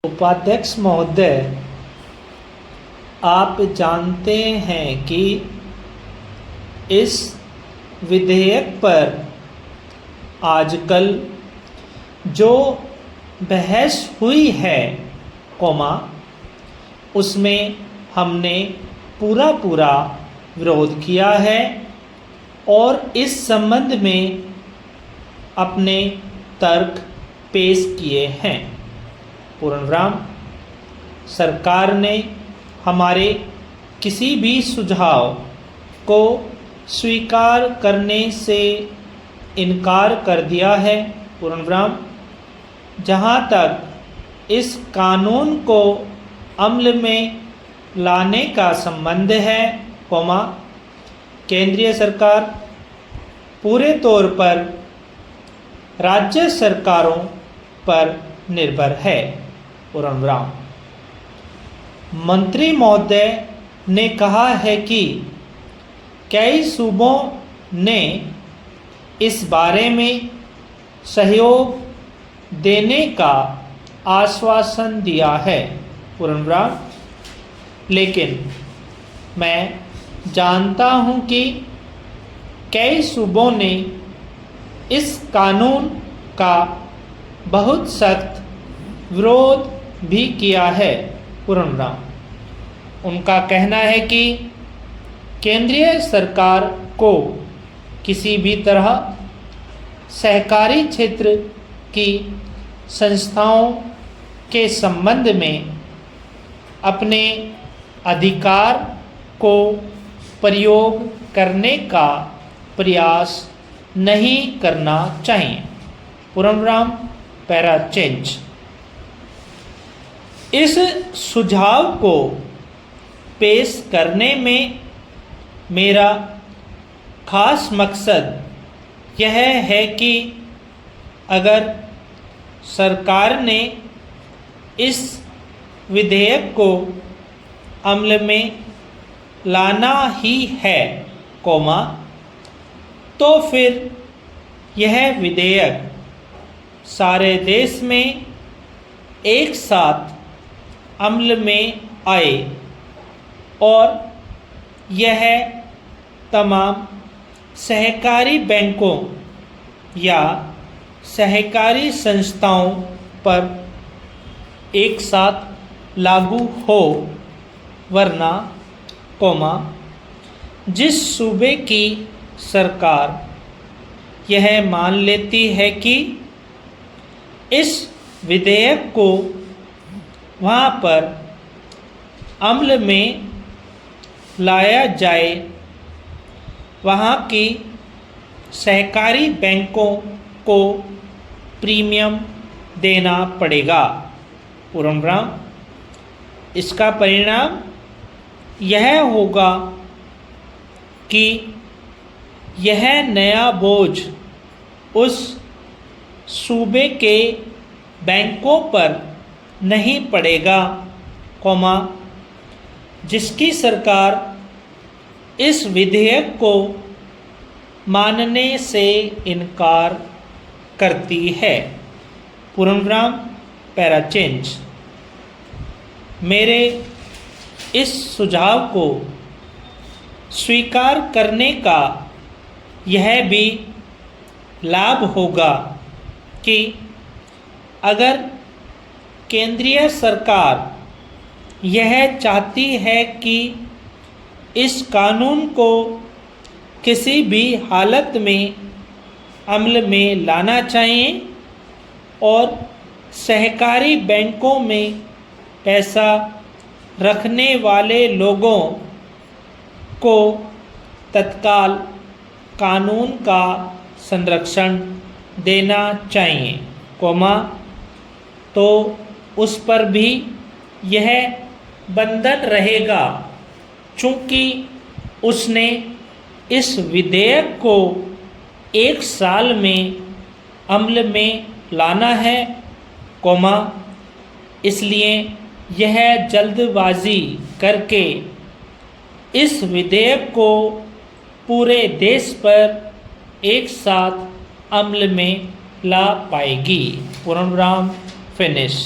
उपाध्यक्ष महोदय, आप जानते हैं कि इस विधेयक पर आजकल जो बहस हुई है उसमें हमने पूरा विरोध किया है और इस संबंध में अपने तर्क पेश किए हैं। पूर्णविराम, सरकार ने हमारे किसी भी सुझाव को स्वीकार करने से इनकार कर दिया है। पूर्णविराम, जहाँ तक इस कानून को अमल में लाने का संबंध है, केंद्रीय सरकार पूरे तौर पर राज्य सरकारों पर निर्भर है। पूर्णविराम, मंत्री महोदय ने कहा है कि कई सूबों ने इस बारे में सहयोग देने का आश्वासन दिया है। पूर्णविराम, लेकिन मैं जानता हूं कि कई सूबों ने इस कानून का बहुत सख्त विरोध भी किया है। पूर्णविराम, उनका कहना है कि केंद्रीय सरकार को किसी भी तरह सहकारी क्षेत्र की संस्थाओं के संबंध में अपने अधिकार को प्रयोग करने का प्रयास नहीं करना चाहिए। पूर्णविराम, पैरा चेंज। इस सुझाव को पेश करने में मेरा खास मकसद यह है कि अगर सरकार ने इस विधेयक को अमल में लाना ही है, तो फिर यह विधेयक सारे देश में एक साथ अमल में आए और यह तमाम सहकारी बैंकों या सहकारी संस्थाओं पर एक साथ लागू हो, वरना जिस सूबे की सरकार यह मान लेती है कि इस विधेयक को वहाँ पर अमल में लाया जाए, वहाँ की सहकारी बैंकों को प्रीमियम देना पड़ेगा। पूर्णविराम, इसका परिणाम यह होगा कि यह नया बोझ उस सूबे के बैंकों पर नहीं पड़ेगा, जिसकी सरकार इस विधेयक को मानने से इनकार करती है। पूर्णविराम, पैरा चेंज। मेरे इस सुझाव को स्वीकार करने का यह भी लाभ होगा कि अगर केंद्रीय सरकार यह चाहती है कि इस कानून को किसी भी हालत में अमल में लाना चाहिए और सहकारी बैंकों में पैसा रखने वाले लोगों को तत्काल कानून का संरक्षण देना चाहिए, तो उस पर भी यह बंधन रहेगा, चूँकि उसने इस विधेयक को एक साल में अमल में लाना है, इसलिए यह जल्दबाजी करके इस विधेयक को पूरे देश पर एक साथ अमल में ला पाएगी। पूर्णविराम, फिनिश।